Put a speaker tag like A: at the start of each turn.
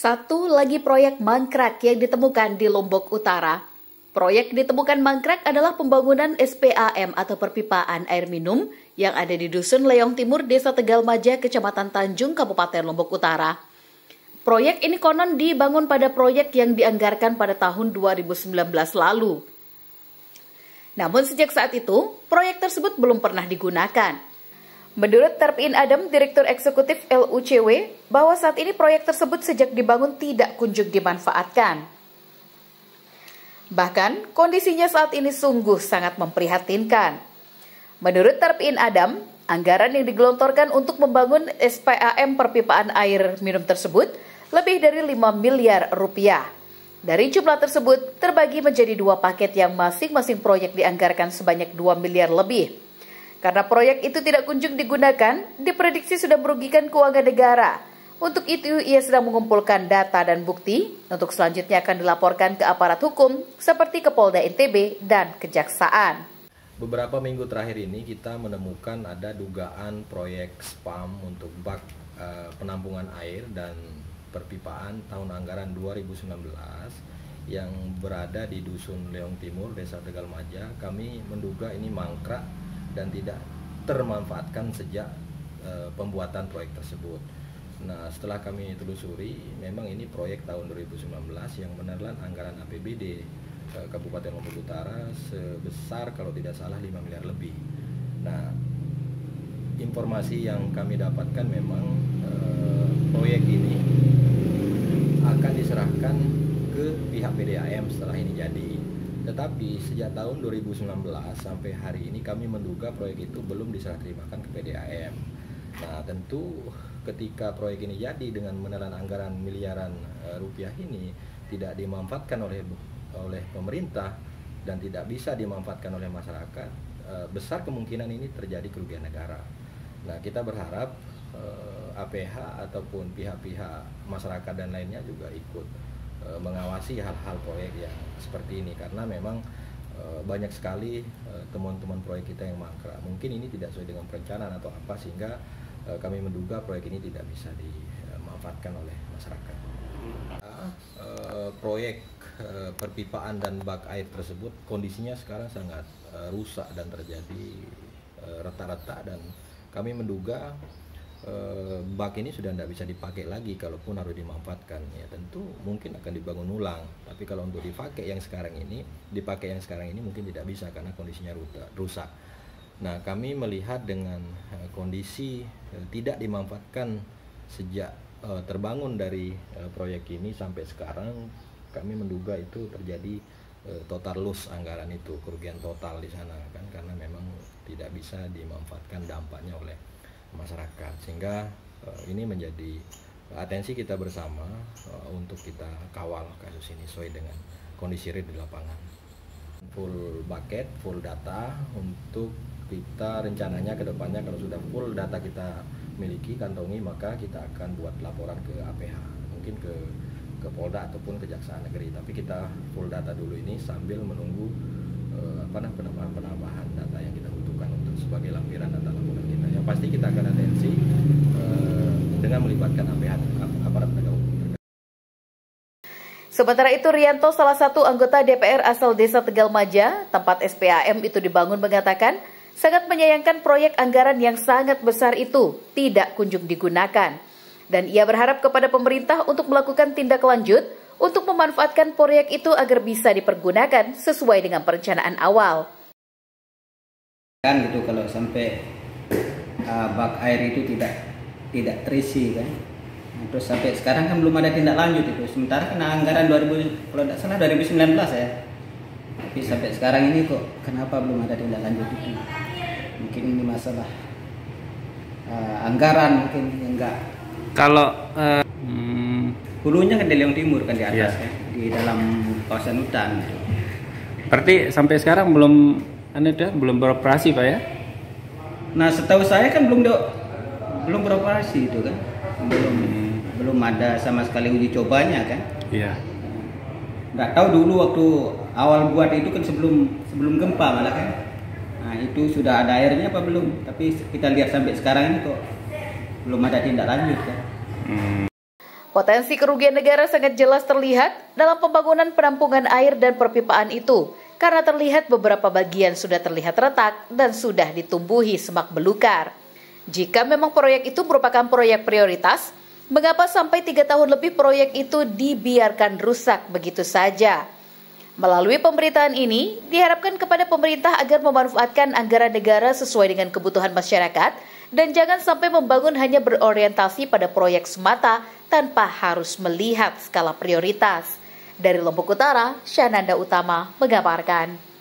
A: Satu lagi proyek mangkrak yang ditemukan di Lombok Utara. Proyek ditemukan mangkrak adalah pembangunan SPAM atau perpipaan air minum yang ada di Dusun Leong Timur, Desa Tegalmaja, Kecamatan Tanjung, Kabupaten Lombok Utara. Proyek ini konon dibangun pada proyek yang dianggarkan pada tahun 2019 lalu. Namun sejak saat itu, proyek tersebut belum pernah digunakan. Menurut Terpin Adam, Direktur Eksekutif LUCW, bahwa saat ini proyek tersebut sejak dibangun tidak kunjung dimanfaatkan. Bahkan, kondisinya saat ini sungguh sangat memprihatinkan. Menurut Terpin Adam, anggaran yang digelontorkan untuk membangun SPAM perpipaan air minum tersebut lebih dari 5 miliar rupiah. Dari jumlah tersebut, terbagi menjadi 2 paket yang masing-masing proyek dianggarkan sebanyak 2 miliar lebih. Karena proyek itu tidak kunjung digunakan, diprediksi sudah merugikan keuangan negara. Untuk itu, ia sedang mengumpulkan data dan bukti untuk selanjutnya akan dilaporkan ke aparat hukum seperti ke Polda NTB dan Kejaksaan.
B: Beberapa minggu terakhir ini kita menemukan ada dugaan proyek SPAM untuk bak penampungan air dan perpipaan tahun anggaran 2019 yang berada di Dusun Leong Timur, Desa Tegalmaja. Kami menduga ini mangkrak dan tidak termanfaatkan sejak pembuatan proyek tersebut. Nah, setelah kami telusuri, memang ini proyek tahun 2019 yang menelan anggaran APBD Kabupaten Lombok Utara sebesar kalau tidak salah 5 miliar lebih. Nah, informasi yang kami dapatkan memang proyek ini akan diserahkan ke pihak PDAM setelah ini jadi. Tetapi sejak tahun 2019 sampai hari ini kami menduga proyek itu belum diserah terimakan ke PDAM. Nah, tentu ketika proyek ini jadi dengan menelan anggaran miliaran rupiah ini tidak dimanfaatkan oleh pemerintah dan tidak bisa dimanfaatkan oleh masyarakat, besar kemungkinan ini terjadi kerugian negara. Nah, kita berharap APH ataupun pihak-pihak masyarakat dan lainnya juga ikut mengawasi hal-hal proyek yang seperti ini, karena memang banyak sekali temuan-temuan proyek kita yang mangkrak. Mungkin ini tidak sesuai dengan perencanaan atau apa, sehingga kami menduga proyek ini tidak bisa dimanfaatkan oleh masyarakat. Proyek perpipaan dan bak air tersebut kondisinya sekarang sangat rusak dan terjadi retak-retak, dan kami menduga bak ini sudah tidak bisa dipakai lagi. Kalaupun harus dimanfaatkan, ya tentu mungkin akan dibangun ulang. Tapi kalau untuk dipakai yang sekarang ini mungkin tidak bisa karena kondisinya rusak. Nah, kami melihat dengan kondisi tidak dimanfaatkan sejak terbangun dari proyek ini sampai sekarang, kami menduga itu terjadi total loss anggaran itu, kerugian total di sana kan, karena memang tidak bisa dimanfaatkan dampaknya oleh masyarakat, sehingga ini menjadi atensi kita bersama untuk kita kawal kasus ini sesuai dengan kondisi real di lapangan. Full bucket, full data untuk kita rencananya ke depannya, kalau sudah full data kita miliki, kantongi, maka kita akan buat laporan ke APH, mungkin ke Polda ataupun Kejaksaan Negeri. Tapi kita full data dulu ini sambil menunggu penambahan data yang kita butuhkan untuk sebagai lampiran data laporan kita. Yang pasti kita akan atensi dengan melibatkan APH, aparat penegak hukum.
A: Sementara itu, Rianto, salah satu anggota DPR asal Desa Tegalmaja, tempat SPAM itu dibangun, mengatakan sangat menyayangkan proyek anggaran yang sangat besar itu tidak kunjung digunakan. Dan ia berharap kepada pemerintah untuk melakukan tindak lanjut untuk memanfaatkan proyek itu agar bisa dipergunakan sesuai dengan perencanaan awal.
C: Kan gitu, kalau sampai bak air itu tidak terisi kan. Terus sampai sekarang kan belum ada tindak lanjut itu. Sementara kan anggaran 2000, kalau tidak salah 2019 ya. Tapi sampai sekarang ini kok kenapa belum ada tindak lanjut itu? Mungkin ini masalah anggaran mungkin enggak. Kalau hulunya kan di Leong Timur kan di atas kan, di dalam kawasan hutan.
D: Berarti sampai sekarang belum beroperasi, Pak ya?
C: Nah, setahu saya kan belum beroperasi itu kan. Belum ada sama sekali uji cobanya kan. Iya. Nggak tahu dulu waktu awal buat itu kan sebelum gempa malah kan. Nah, itu sudah ada airnya apa belum? Tapi kita lihat sampai sekarang ini kok belum ada tindak lanjut kan.
A: Potensi kerugian negara sangat jelas terlihat dalam pembangunan penampungan air dan perpipaan itu, karena terlihat beberapa bagian sudah terlihat retak dan sudah ditumbuhi semak belukar. Jika memang proyek itu merupakan proyek prioritas, mengapa sampai 3 tahun lebih proyek itu dibiarkan rusak begitu saja? Melalui pemberitaan ini, diharapkan kepada pemerintah agar memanfaatkan anggaran negara sesuai dengan kebutuhan masyarakat dan jangan sampai membangun hanya berorientasi pada proyek semata tanpa harus melihat skala prioritas. Dari Lombok Utara, Syananda Utama mengabarkan.